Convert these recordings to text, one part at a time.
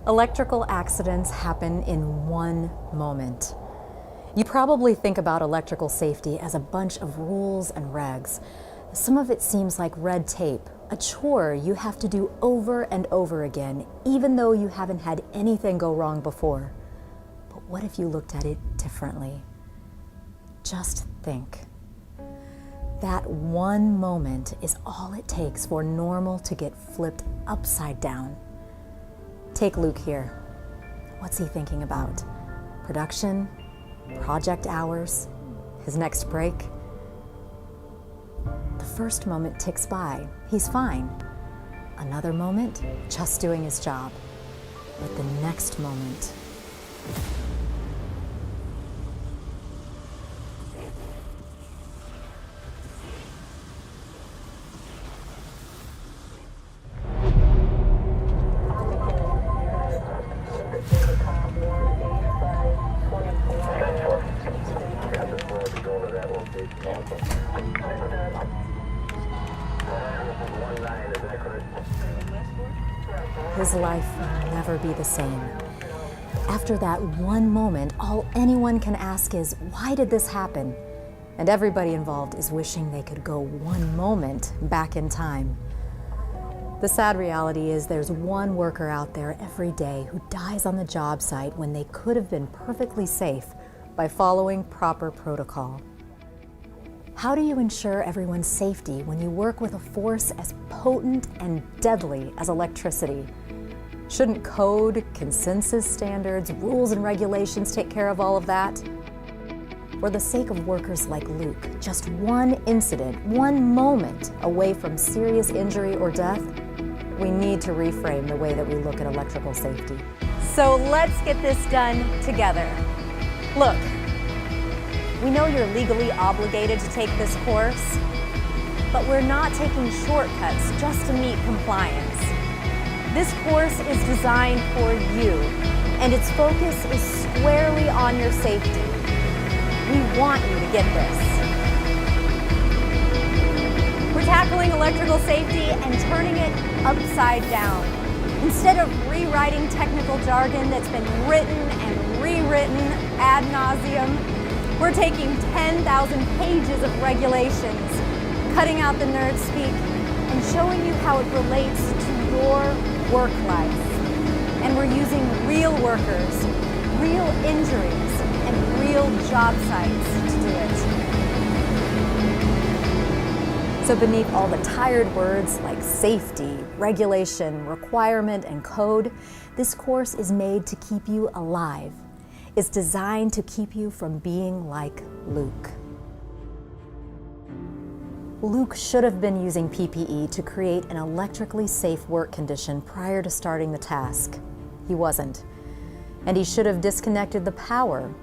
Electrical accidents happen in one moment. You probably think about electrical safety as a bunch of rules and regs. Some of it seems like red tape, a chore you have to do over and over again, even though you haven't had anything go wrong before. But what if you looked at it differently? Just think. That one moment is all it takes for normal to get flipped upside down. Take Luke here. What's he thinking about? Production? Project hours? His next break? The first moment ticks by. He's fine. Another moment, just doing his job. But the next moment... His life will never be the same. After that one moment, all anyone can ask is, why did this happen? And everybody involved is wishing they could go one moment back in time. The sad reality is there's one worker out there every day who dies on the job site when they could have been perfectly safe by following proper protocol. How do you ensure everyone's safety when you work with a force as potent and deadly as electricity? Shouldn't code, consensus standards, rules and regulations take care of all of that? For the sake of workers like Luke, just one incident, one moment away from serious injury or death, we need to reframe the way that we look at electrical safety. So let's get this done together. Look, we know you're legally obligated to take this course, but we're not taking shortcuts just to meet compliance. This course is designed for you, and its focus is squarely on your safety. We want you to get this. We're tackling electrical safety and turning it upside down. Instead of rewriting technical jargon that's been written and rewritten ad nauseum, we're taking 10,000 pages of regulations, cutting out the nerd speak, and showing you how it relates to your work life. And we're using real workers, real injuries, and real job sites to do it. So beneath all the tired words like safety, regulation, requirement, and code, this course is made to keep you alive. It's designed to keep you from being like Luke. Luke should have been using PPE to create an electrically safe work condition prior to starting the task. He wasn't. And he should have disconnected the power.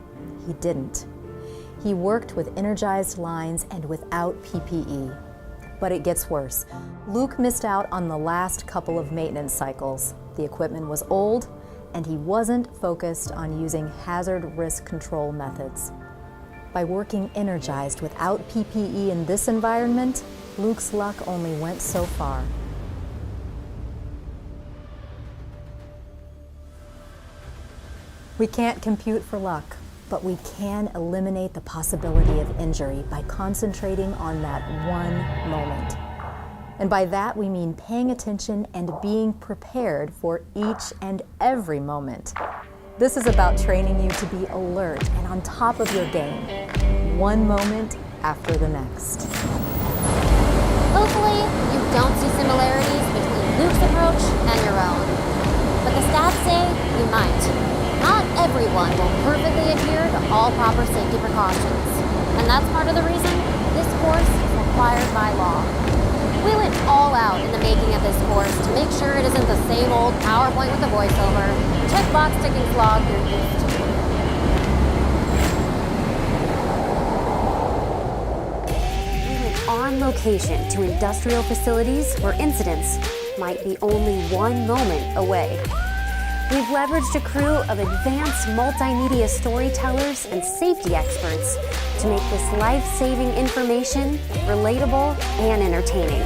He didn't. He worked with energized lines and without PPE. But it gets worse. Luke missed out on the last couple of maintenance cycles. The equipment was old, and he wasn't focused on using hazard risk control methods. By working energized without PPE in this environment, Luke's luck only went so far. We can't compute for luck, but we can eliminate the possibility of injury by concentrating on that one moment. And by that, we mean paying attention and being prepared for each and every moment. This is about training you to be alert and on top of your game, one moment after the next. Hopefully, you don't see similarities between Luke's approach and your own. But the stats say you might. Not everyone will perfectly adhere to all proper safety precautions. And that's part of the reason this course is required by law. We went all out in the making of this course to make sure it isn't the same old PowerPoint with a voiceover, checkbox ticking slog you're used to. We went on location to industrial facilities where incidents might be only one moment away. We've leveraged a crew of advanced multimedia storytellers and safety experts to make this life-saving information relatable and entertaining.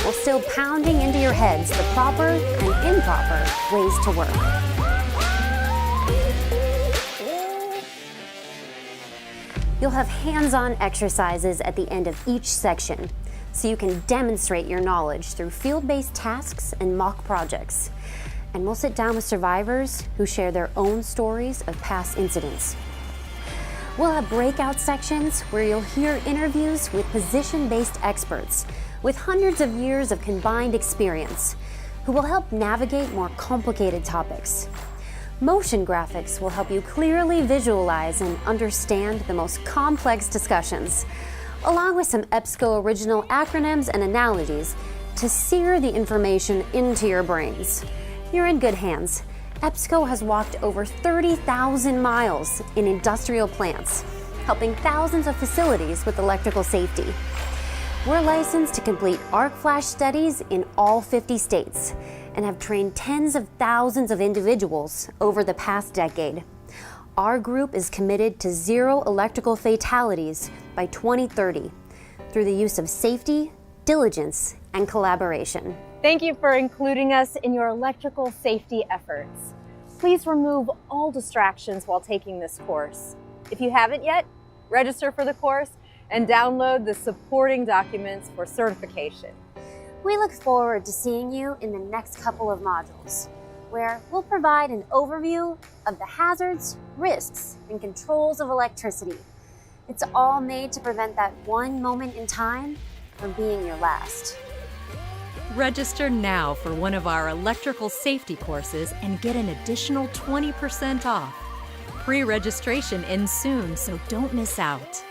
while still pounding into your heads the proper and improper ways to work. You'll have hands-on exercises at the end of each section, so you can demonstrate your knowledge through field-based tasks and mock projects. And we'll sit down with survivors who share their own stories of past incidents. We'll have breakout sections where you'll hear interviews with position-based experts with hundreds of years of combined experience who will help navigate more complicated topics. Motion graphics will help you clearly visualize and understand the most complex discussions, along with some EPSCO original acronyms and analogies to sear the information into your brains. You're in good hands. EPSCO has walked over 30,000 miles in industrial plants, helping thousands of facilities with electrical safety. We're licensed to complete arc flash studies in all 50 states and have trained tens of thousands of individuals over the past decade. Our group is committed to zero electrical fatalities by 2030 through the use of safety, diligence, and collaboration. Thank you for including us in your electrical safety efforts. Please remove all distractions while taking this course. If you haven't yet, register for the course and download the supporting documents for certification. We look forward to seeing you in the next couple of modules, where we'll provide an overview of the hazards, risks, and controls of electricity. It's all made to prevent that one moment in time from being your last. Register now for one of our electrical safety courses and get an additional 20% off. Pre-registration ends soon, so don't miss out.